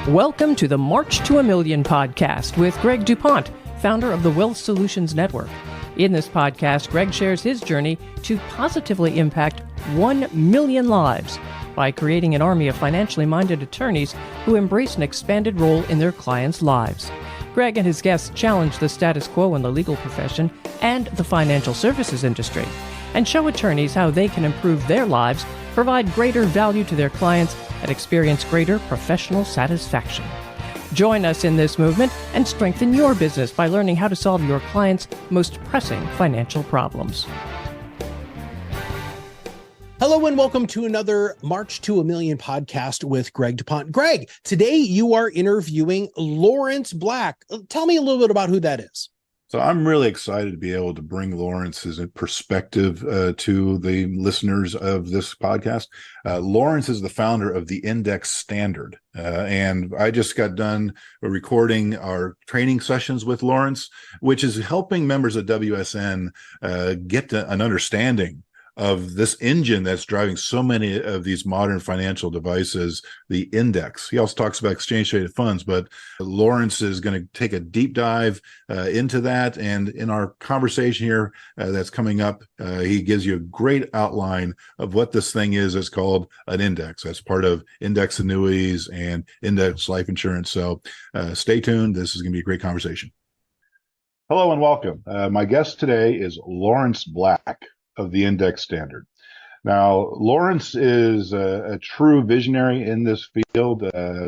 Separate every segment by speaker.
Speaker 1: Welcome to the March to a Million podcast with Greg DuPont, founder of the Wealth Solutions Network. In this podcast, Greg shares his journey to positively impact 1 million lives by creating an army of financially minded attorneys who embrace an expanded role in their clients' lives. Greg and his guests challenge the status quo in the legal profession and the financial services industry, and show attorneys how they can improve their lives, provide greater value to their clients, and experience greater professional satisfaction. Join us in this movement and strengthen your business by learning how to solve your clients' most pressing financial problems.
Speaker 2: Hello and welcome to another March to a Million podcast with Greg DuPont. Greg, today you are interviewing Laurence Black. Tell me a little bit about who that is.
Speaker 3: So I'm really excited to be able to bring Laurence's perspective to the listeners of this podcast. Laurence is the founder of the Index Standard, and I just got done recording our training sessions with Laurence, which is helping members of WSN get an understanding of this engine that's driving so many of these modern financial devices, the index. He also talks about exchange-traded funds, but Laurence is going to take a deep dive into that. And in our conversation here that's coming up, he gives you a great outline of what this thing is. It's called an index. That's part of index annuities and index life insurance. So stay tuned. This is going to be a great conversation. Hello and welcome. My guest today is Laurence Black of the Index Standard. Now, Laurence is a true visionary in this field,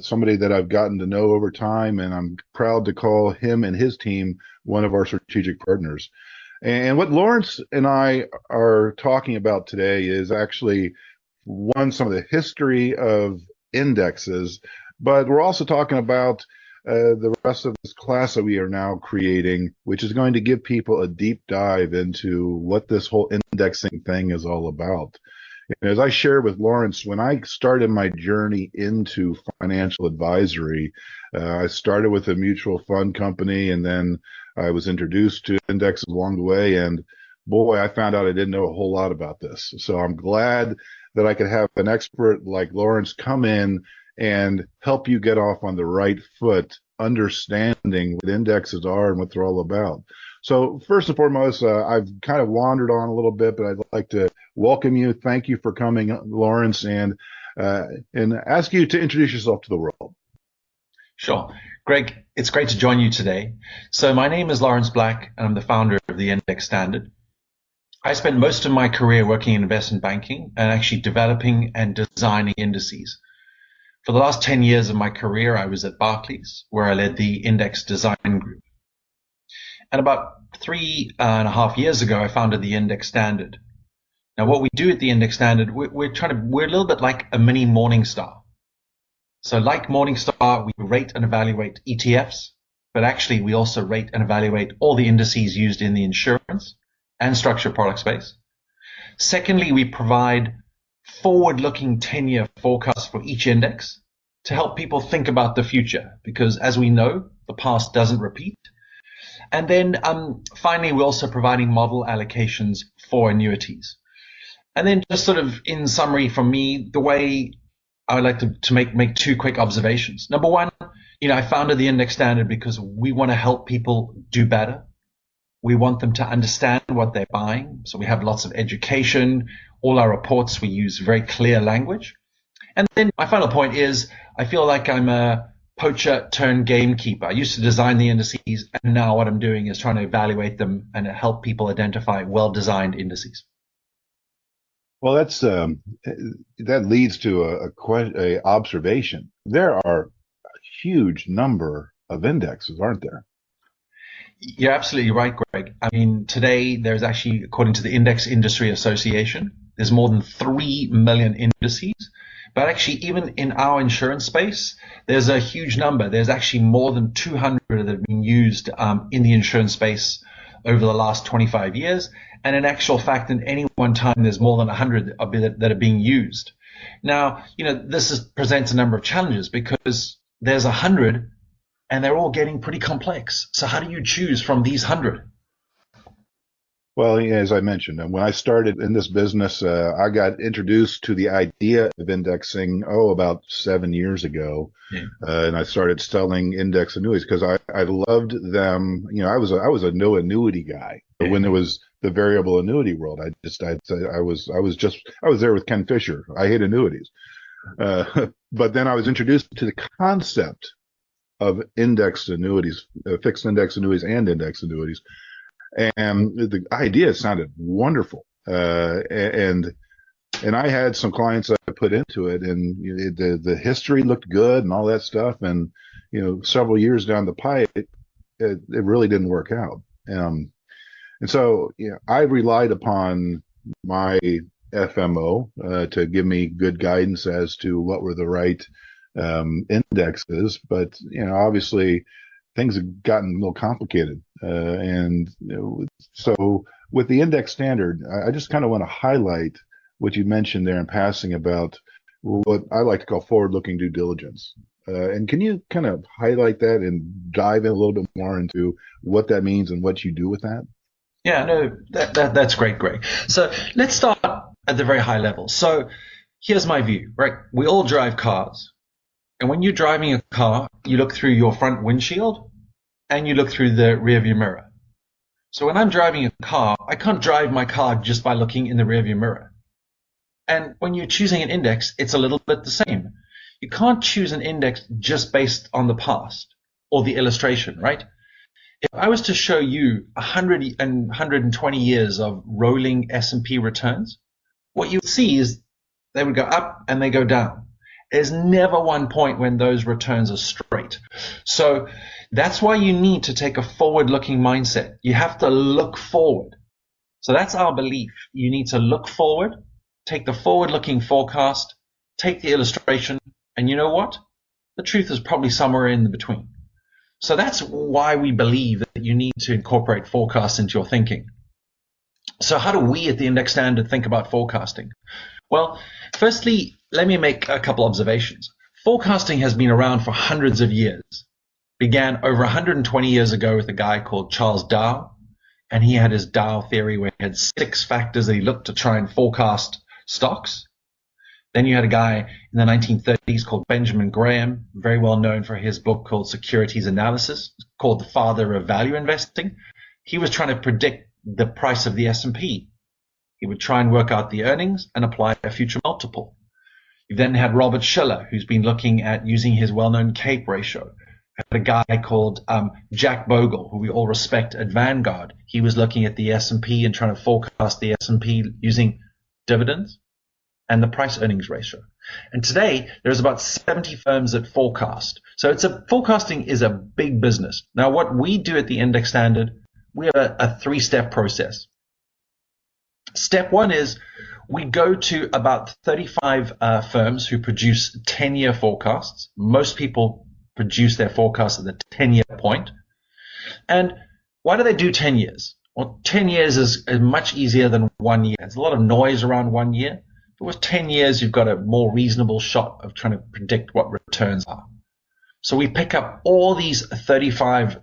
Speaker 3: somebody that I've gotten to know over time, and I'm proud to call him and his team one of our strategic partners. And what Laurence and I are talking about today is actually, some of the history of indexes, but we're also talking about the rest of this class that we are now creating, which is going to give people a deep dive into what this whole indexing thing is all about. And as I shared with Laurence, when I started my journey into financial advisory, I started with a mutual fund company, and then I was introduced to indexes along the way. And boy, I found out I didn't know a whole lot about this. So I'm glad that I could have an expert like Laurence come in and help you get off on the right foot, understanding what indexes are and what they're all about. So first and foremost, I've kind of wandered on a little bit, but I'd like to welcome you. Thank you for coming, Laurence, and ask you to introduce yourself to the world.
Speaker 4: Sure. Greg, it's great to join you today. So my name is Laurence Black, and I'm the founder of the Index Standard. I spent most of my career working in investment banking and actually developing and designing indices. For the last 10 years of my career, I was at Barclays, where I led the index design group. And about 3.5 years ago, I founded the Index Standard. Now, what we do at the Index Standard, we're a little bit like a mini Morningstar. So like Morningstar, we rate and evaluate ETFs, but actually we also rate and evaluate all the indices used in the insurance and structured product space. Secondly, we provide forward-looking 10-year forecasts for each index to help people think about the future, because as we know, the past doesn't repeat. And then finally, we're also providing model allocations for annuities. And then just sort of in summary from me, the way I would like to make two quick observations. Number one, I founded the Index Standard because we want to help people do better. We want them to understand what they're buying. So we have lots of education. All our reports, we use very clear language. And then my final point is I feel like I'm a poacher turned gamekeeper. I used to design the indices, and now what I'm doing is trying to evaluate them and help people identify well-designed indices.
Speaker 3: Well, that leads to a observation. There are a huge number of indexes, aren't there?
Speaker 4: You're absolutely right, Greg. I mean, today there's actually, according to the Index Industry Association, there's more than 3 million indices. But actually, even in our insurance space, there's a huge number. There's actually more than 200 that have been used in the insurance space over the last 25 years. And in actual fact, in any one time, there's more than 100 that are being used. Now, this presents a number of challenges because there's 100 and they're all getting pretty complex. So how do you choose from these 100?
Speaker 3: Well, yeah, as I mentioned, when I started in this business, I got introduced to the idea of indexing, about 7 years ago.
Speaker 4: Yeah.
Speaker 3: And I started selling index annuities because I loved them. I was a no annuity guy.
Speaker 4: Yeah.
Speaker 3: When there was the variable annuity world, I was there with Ken Fisher. I hate annuities. But then I was introduced to the concept of indexed annuities, fixed index annuities and index annuities. And the idea sounded wonderful. And I had some clients that I put into it, and the history looked good and all that stuff. And, several years down the pipe, it really didn't work out. And so, I relied upon my FMO to give me good guidance as to what were the right indexes. But, obviously things have gotten a little complicated. So with the index standard, I just kind of want to highlight what you mentioned there in passing about what I like to call forward-looking due diligence. And can you kind of highlight that and dive in a little bit more into what that means and what you do with that?
Speaker 4: Yeah, no, that's great, Greg. So let's start at the very high level. So here's my view, right? We all drive cars. And when you're driving a car, you look through your front windshield and you look through the rearview mirror. So when I'm driving a car, I can't drive my car just by looking in the rearview mirror. And when you're choosing an index, it's a little bit the same. You can't choose an index just based on the past or the illustration, right? If I was to show you 100 and 120 years of rolling S&P returns, what you would see is they would go up and they go down. There's never one point when those returns are straight. So that's why you need to take a forward-looking mindset. You have to look forward. So that's our belief. You need to look forward, take the forward-looking forecast, take the illustration, and you know what? The truth is probably somewhere in between. So that's why we believe that you need to incorporate forecasts into your thinking. So how do we at the Index Standard think about forecasting? Well, firstly, let me make a couple observations. Forecasting has been around for hundreds of years. Began over 120 years ago with a guy called Charles Dow, and he had his Dow theory where he had 6 factors that he looked to try and forecast stocks. Then you had a guy in the 1930s called Benjamin Graham, very well known for his book called Securities Analysis, called the father of value investing. He was trying to predict the price of the S&P. He would try and work out the earnings and apply a future multiple. You then had Robert Shiller, who's been looking at using his well-known CAPE ratio. A guy called Jack Bogle, who we all respect at Vanguard. He was looking at the S&P and trying to forecast the S&P using dividends and the price earnings ratio. And today, there's about 70 firms that forecast. So forecasting is a big business. Now, what we do at the Index Standard, we have a 3-step process. Step 1 is we go to about 35 firms who produce 10-year forecasts. Most people produce their forecasts at the 10-year point. And why do they do 10 years? Well, 10 years is much easier than 1 year. There's a lot of noise around 1 year. But with 10 years, you've got a more reasonable shot of trying to predict what returns are. So we pick up all these 35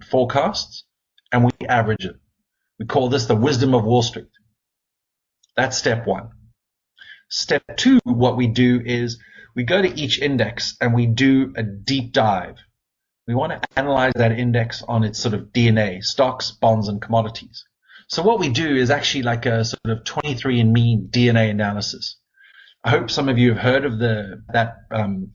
Speaker 4: forecasts and we average it. We call this the wisdom of Wall Street. That's step 1. Step 2, what we do is we go to each index and we do a deep dive. We want to analyze that index on its sort of DNA, stocks, bonds, and commodities. So what we do is actually like a sort of 23andMe DNA analysis. I hope some of you have heard of that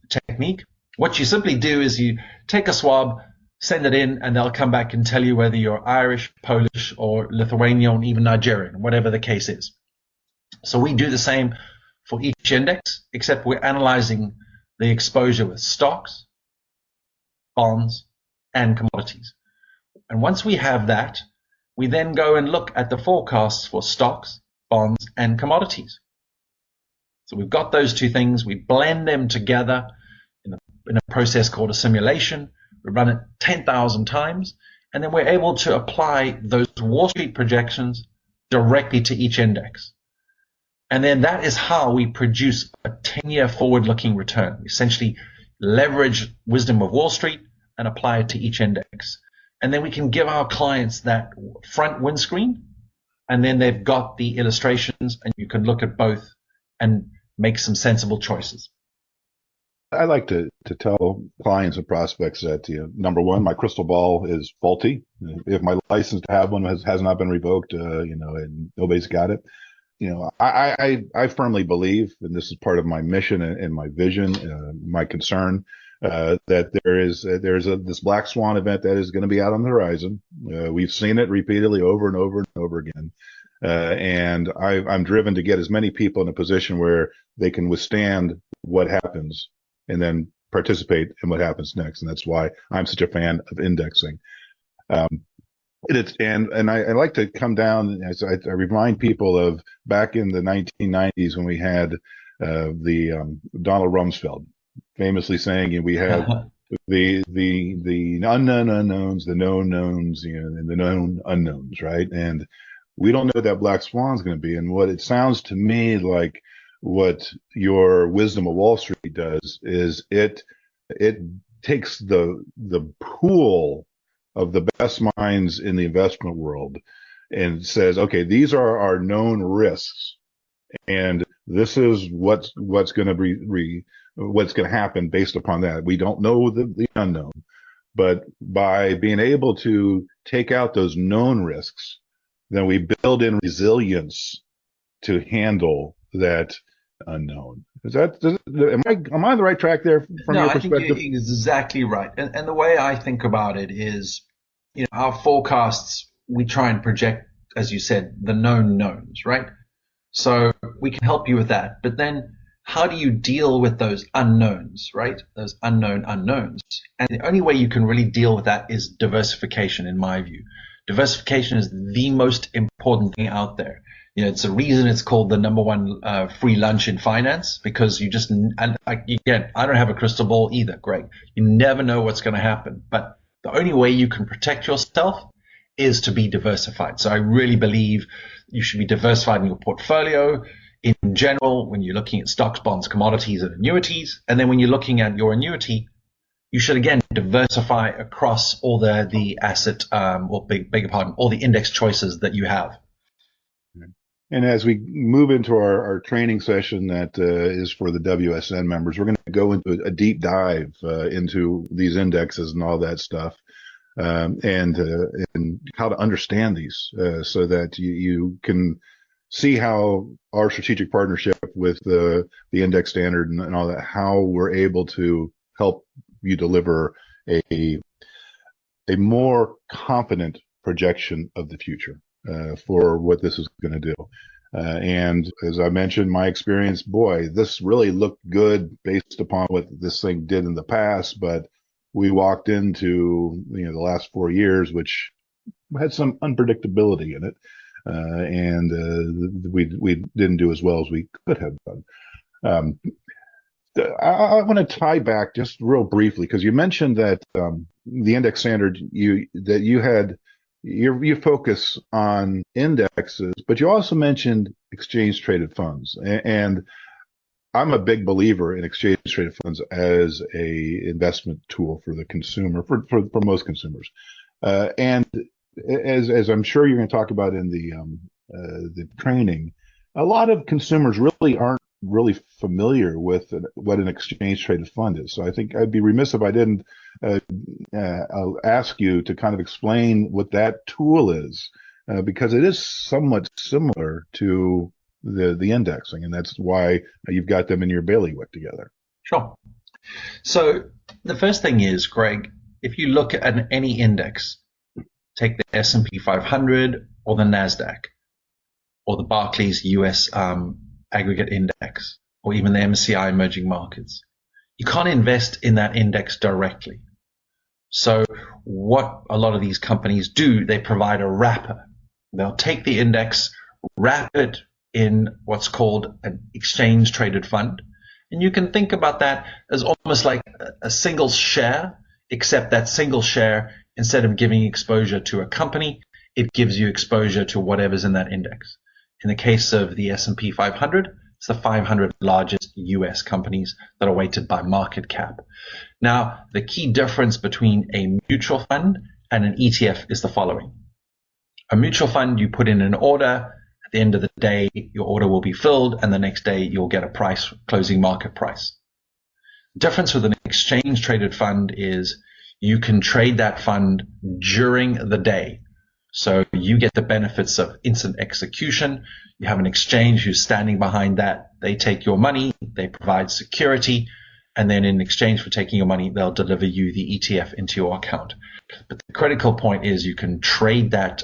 Speaker 4: technique. What you simply do is you take a swab, send it in, and they'll come back and tell you whether you're Irish, Polish, or Lithuanian, or even Nigerian, whatever the case is. So we do the same for each index, except we're analyzing the exposure with stocks, bonds, and commodities. And once we have that, we then go and look at the forecasts for stocks, bonds, and commodities. So we've got those two things. We blend them together in a process called a simulation. We run it 10,000 times, and then we're able to apply those Wall Street projections directly to each index. And then that is how we produce a 10-year forward-looking return. We essentially leverage wisdom of Wall Street and apply it to each index. And then we can give our clients that front windscreen and then they've got the illustrations, and you can look at both and make some sensible choices.
Speaker 3: I like to tell clients and prospects that, number one, my crystal ball is faulty. If my license to have one has not been revoked, and nobody's got it. I firmly believe, and this is part of my mission and my vision, my concern, that there's this black swan event that is going to be out on the horizon. We've seen it repeatedly over and over and over again. And I'm driven to get as many people in a position where they can withstand what happens and then participate in what happens next. And that's why I'm such a fan of indexing. And I like to come down as I remind people of back in the 1990s when we had the Donald Rumsfeld famously saying, we have the unknown unknowns, the known knowns, and the known unknowns, right? And we don't know what that black swan is going to be. And what it sounds to me like what your Wisdom of Wall Street does is it takes the pool of the best minds in the investment world and says, okay, these are our known risks, and this is what's going to be what's going to happen based upon that. We don't know the unknown, but by being able to take out those known risks, then we build in resilience to handle that unknown. Am I on the right track there from your perspective?
Speaker 4: I think you're exactly right. And the way I think about it is, our forecasts, we try and project, as you said, the known knowns, right? So we can help you with that. But then how do you deal with those unknowns, right? Those unknown unknowns. And the only way you can really deal with that is diversification, in my view. Diversification is the most important thing out there. It's a reason it's called the number one free lunch in finance, because again, I don't have a crystal ball either, Greg. You never know what's going to happen. But the only way you can protect yourself is to be diversified. So I really believe you should be diversified in your portfolio in general when you're looking at stocks, bonds, commodities, and annuities. And then when you're looking at your annuity, you should, again, diversify across all the asset, all the index choices that you have.
Speaker 3: And as we move into our training session that is for the WSN members, we're going to go into a deep dive into these indexes and all that stuff, and how to understand these so that you can see how our strategic partnership with the index standard and all that, how we're able to help you deliver a more confident projection of the future. For what this is going to do. And as I mentioned, my experience, boy, this really looked good based upon what this thing did in the past, but we walked into, the last 4 years, which had some unpredictability in it. And we didn't do as well as we could have done. I want to tie back just real briefly, because you mentioned that the index standard, you focus on indexes, but you also mentioned exchange traded funds. And I'm a big believer in exchange traded funds as a investment tool for the consumer, for most consumers. And as I'm sure you're going to talk about in the training, a lot of consumers really aren't really familiar with what an exchange traded fund is. So I think I'd be remiss if I didn't I'll ask you to kind of explain what that tool is, because it is somewhat similar to the indexing, and that's why you've got them in your bailiwick together.
Speaker 4: Sure. So the first thing is, Greg, if you look at any index, take the S&P 500 or the NASDAQ or the Barclays US aggregate index, or even the MSCI emerging markets, you can't invest in that index directly. So what a lot of these companies do, they provide a wrapper. They'll take the index, wrap it in what's called an exchange traded fund. And you can think about that as almost like a single share, except that single share, instead of giving exposure to a company, it gives you exposure to whatever's in that index. In the case of the S&P 500, it's the 500 largest US companies that are weighted by market cap. Now, the key difference between a mutual fund and an ETF is the following. A mutual fund, you put in an order. At the end of the day, your order will be filled, and the next day you'll get a price, closing market price. The difference with an exchange traded fund is you can trade that fund during the day. So you get the benefits of instant execution. You have an exchange who's standing behind that. They take your money, they provide security, and then in exchange for taking your money, they'll deliver you the ETF into your account. But the critical point is you can trade that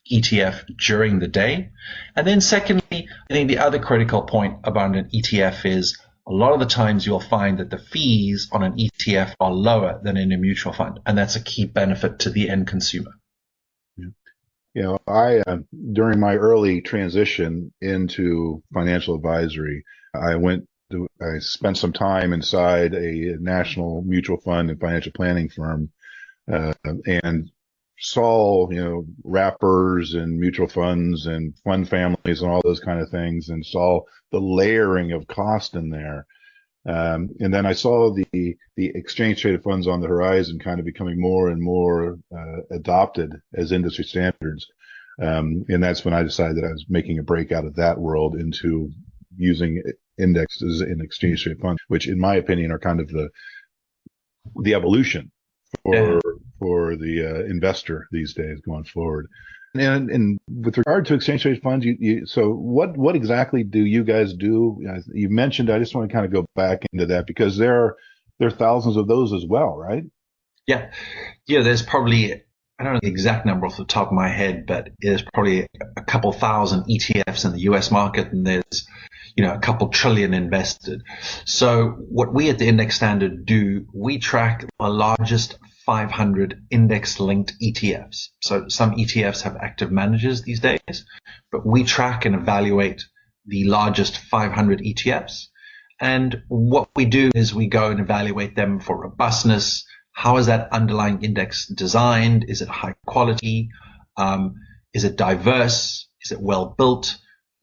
Speaker 4: ETF during the day. And then secondly, I think the other critical point about an ETF is a lot of the times you'll find that the fees on an ETF are lower than in a mutual fund. And that's a key benefit to the end consumer.
Speaker 3: You know, I during my early transition into financial advisory, I spent some time inside a national mutual fund and financial planning firm, and saw, wrappers and mutual funds and fund families and all those kind of things, and saw the layering of cost in there. And then I saw the exchange traded funds on the horizon kind of becoming more and more adopted as industry standards. And that's when I decided that I was making a break out of that world into using indexes in exchange traded funds, which in my opinion are kind of the evolution for the investor these days going forward. And with regard to exchange traded funds, so what exactly do you guys do? You mentioned, I just want to kind of go back into that because there are thousands of those as well, right?
Speaker 4: Yeah. There's probably, I don't know the exact number off the top of my head, but there's probably a couple thousand ETFs in the US market, and there's, a couple trillion invested. So what we at the Index Standard do, we track the largest 500 index-linked ETFs. So some ETFs have active managers these days, but we track and evaluate the largest 500 ETFs. And what we do is we go and evaluate them for robustness. How is that underlying index designed? Is it high quality? Is it diverse? Is it well built?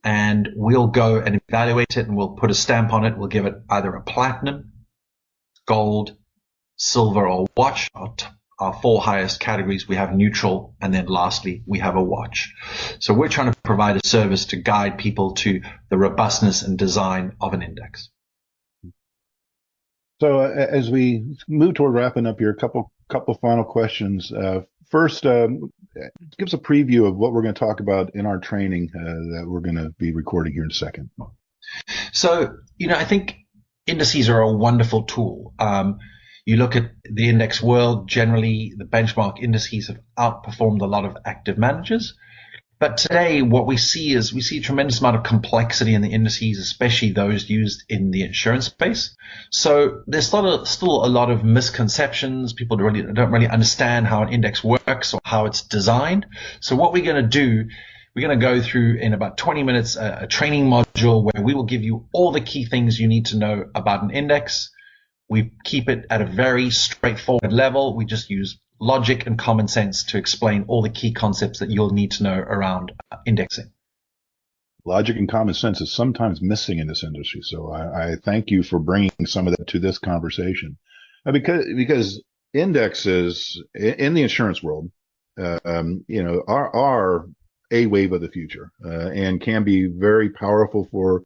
Speaker 4: And we'll go and evaluate it, and we'll put a stamp on it. We'll give it either a platinum, gold, silver, or watch. Our four highest categories, we have neutral, and then lastly, we have a watch. So we're trying to provide a service to guide people to the robustness and design of an index.
Speaker 3: So as we move toward wrapping up here, a couple final questions. First, give us a preview of what we're going to talk about in our training that we're going to be recording here in a second.
Speaker 4: So, I think indices are a wonderful tool. You look at the index world, generally the benchmark indices have outperformed a lot of active managers. But today what we see is a tremendous amount of complexity in the indices, especially those used in the insurance space. So there's still a lot of misconceptions. People don't really understand how an index works or how it's designed. So what we're going to do, we're going to go through in about 20 minutes a training module where we will give you all the key things you need to know about an index. We keep it at a very straightforward level. We just use logic and common sense to explain all the key concepts that you'll need to know around indexing.
Speaker 3: Logic and common sense is sometimes missing in this industry. So I thank you for bringing some of that to this conversation. Because indexes in the insurance world, are a wave of the future and can be very powerful for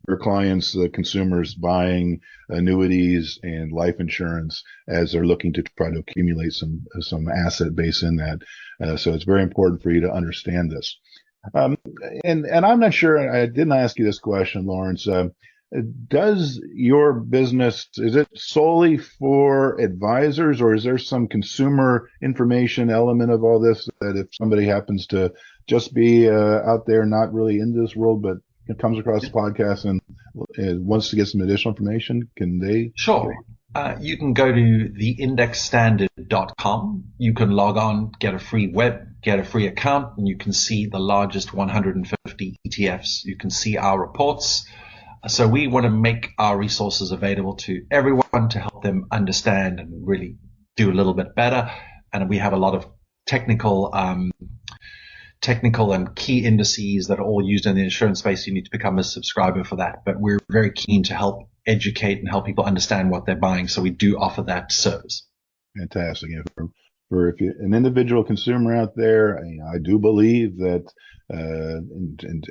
Speaker 3: your clients, the consumers buying annuities and life insurance as they're looking to try to accumulate some asset base in that. So it's very important for you to understand this. And I'm not sure, I didn't ask you this question, Laurence. Does your business, is it solely for advisors, or is there some consumer information element of all this that if somebody happens to just be out there not really in this world, but comes across the podcast and wants to get some additional information, can they?
Speaker 4: Sure. You can go to theindexstandard.com. You can log on, get a free account, and you can see the largest 150 ETFs. You can see our reports. So we want to make our resources available to everyone to help them understand and really do a little bit better. And we have a lot of technical and key indices that are all used in the insurance space. You need to become a subscriber for that. But we're very keen to help educate and help people understand what they're buying. So we do offer that service.
Speaker 3: Fantastic. For for if you're an individual consumer out there, I do believe that in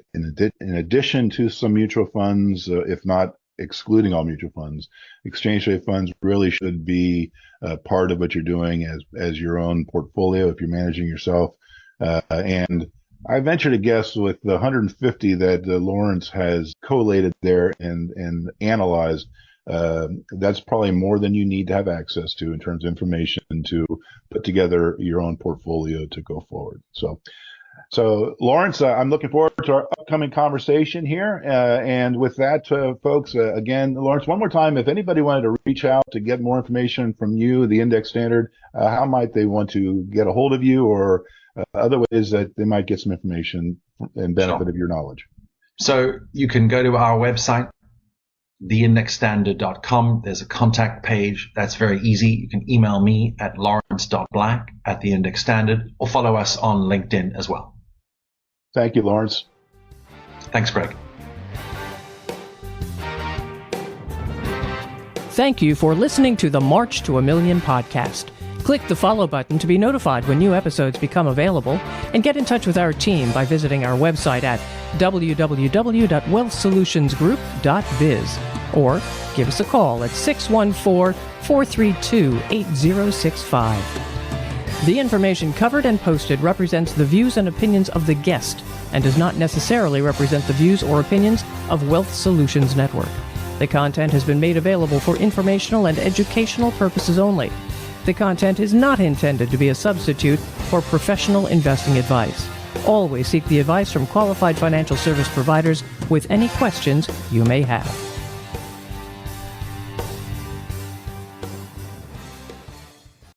Speaker 3: addition to some mutual funds, if not excluding all mutual funds, exchange rate funds really should be part of what you're doing as your own portfolio if you're managing yourself. And I venture to guess with the 150 that Laurence has collated there and analyzed, that's probably more than you need to have access to in terms of information to put together your own portfolio to go forward. So Laurence, I'm looking forward to our upcoming conversation here. And with that, folks, again, Laurence, one more time, if anybody wanted to reach out to get more information from you, the Index Standard, how might they want to get a hold of you, or other ways that they might get some information and benefit of your knowledge? So
Speaker 4: you can go to our website, theindexstandard.com. There's a contact page. That's very easy. You can email me at lawrence.black@theindexstandard, or follow us on LinkedIn as well.
Speaker 3: Thank you, Laurence.
Speaker 4: Thanks, Greg.
Speaker 1: Thank you for listening to the March to a Million podcast. Click the follow button to be notified when new episodes become available, and get in touch with our team by visiting our website at www.wealthsolutionsgroup.biz, or give us a call at 614-432-8065. The information covered and posted represents the views and opinions of the guest and does not necessarily represent the views or opinions of Wealth Solutions Network. The content has been made available for informational and educational purposes only. The content is not intended to be a substitute for professional investing advice. Always seek the advice from qualified financial service providers with any questions you may have.